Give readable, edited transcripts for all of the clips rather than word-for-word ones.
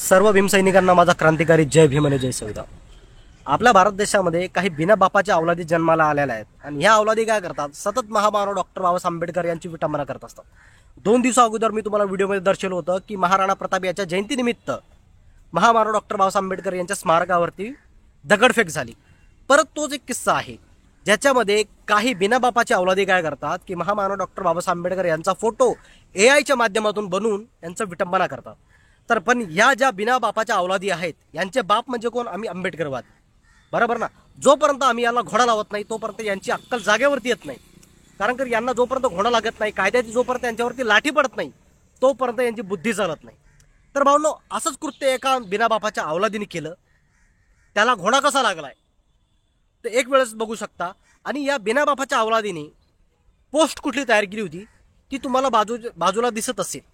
सर्व भीमसैनिकांना माझा क्रांतिकारी जय भीम आणि जय संविधान। आपल्या भारत देशामध्ये काही बिना बापाच्या अवलादी जन्माला आलेल्या आहेत आणि ह्या अवलादी काय करतात, सतत महामानव डॉक्टर बाबासाहेब आंबेडकर यांची विटंबना करत असतात। 2 दिवसा अगोदर मी तुम्हाला व्हिडिओमध्ये दर्शवलं होतं की महाराणा प्रताप याच्या जयंतीनिमित्त महामानव डॉक्टर बाबासाहेब आंबेडकर यांच्या स्मारकावरती दगडफेक झाली। परत तोच एक किस्सा आहे ज्याच्यामध्ये काही बिना बापाच्या अवलादी काय करतात की महामानव डॉक्टर बाबासाहेब आंबेडकर यांचा फोटो एआयच्या माध्यमातून बनवून यांचं विटंबना करतात। तर पण या ज्या बिना बापाच्या अवलादी आहेत यांचे बाप म्हणजे कोण? आम्ही आंबेडकरवाद, बरोबर ना। जोपर्यंत आम्ही याला घोडा लावत नाही तोपर्यंत यांची अक्कल जागेवरती येत नाही। कारण की यांना जोपर्यंत घोडा लागत नाही, कायद्याची जोपर्यंत यांच्यावरती लाठी पडत नाही तोपर्यंत यांची बुद्धी चालत नाही। तर भावनो, असंच कृत्य एका बिना बापाच्या अवलादीने केलं, त्याला घोडा कसा लागलाय तर एक वेळेस बघू शकता। आणि या बिना बापाच्या अवलादीने पोस्ट कुठली तयार केली होती ती तुम्हाला बाजूला दिसत असेल।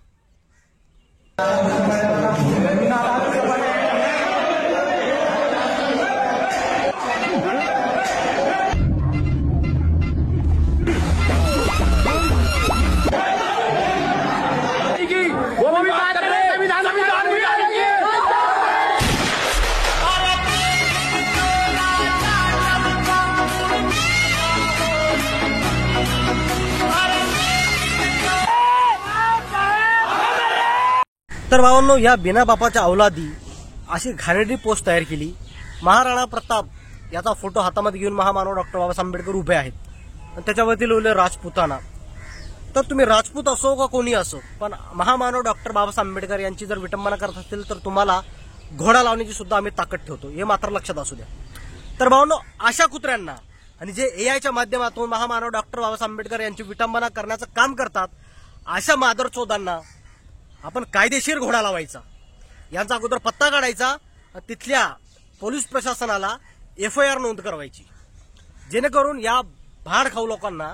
तर भावांनो, या बिना बापाच्या अवलादी अशी घाणेरडी पोस्ट तयार केली। महाराणा प्रताप याचा फोटो हातामध्ये घेऊन महामानव डॉक्टर बाबासाहेब आंबेडकर उभे आहेत आणि त्याच्यावरती लिहिलेलं राजपुताना। तर तुम्ही राजपूत असो का कोणी असो, पण महामानव डॉक्टर बाबासाहेब आंबेडकर यांची जर विटंबना करत असतील तर तुम्हाला घोडा लावण्याची सुद्धा आम्ही ताकद ठेवतो, हे मात्र लक्षात असू द्या। तर भावांनो, अशा कुत्र्यांना आणि जे एआयच्या माध्यमातून महामानव डॉक्टर बाबासाहेब आंबेडकर यांची विटंबना करण्याचं काम करतात, अशा मादरचोदांना आपण कायदेशीर घोडा लावायचा, यांचा अगोदर पत्ता काढायचा, तिथल्या पोलीस प्रशासनाला FIR नोंद करवायची, जेणेकरून या भाड खाऊ लोकांना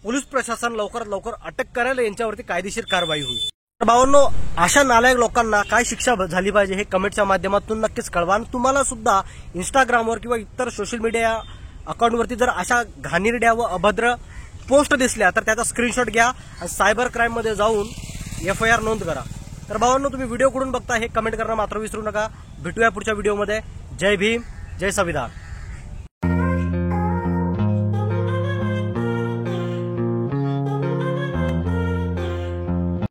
पोलीस प्रशासन लवकरात लवकर अटक करायला यांच्यावरती कायदेशीर कारवाई होईल। तर भावांनो, अशा नालायक लोकांना काय शिक्षा झाली पाहिजे हे कमेंटच्या माध्यमातून नक्कीच कळवा। आणि तुम्हाला सुद्धा इंस्टाग्रामवर किंवा इतर सोशल मीडिया अकाउंटवरती जर अशा घाणेरड्या व अभद्र पोस्ट दिसल्या तर त्याचा स्क्रीनशॉट घ्या आणि सायबर क्राईम मध्ये जाऊन FIR नोंद करा। तर भावांनो, तुम्ही व्हिडिओ कुठून बघता हे कमेंट करणं मात्र विसरू नका। भेटूया पुढच्या व्हिडिओमध्ये। जय भीम, जय संविधान।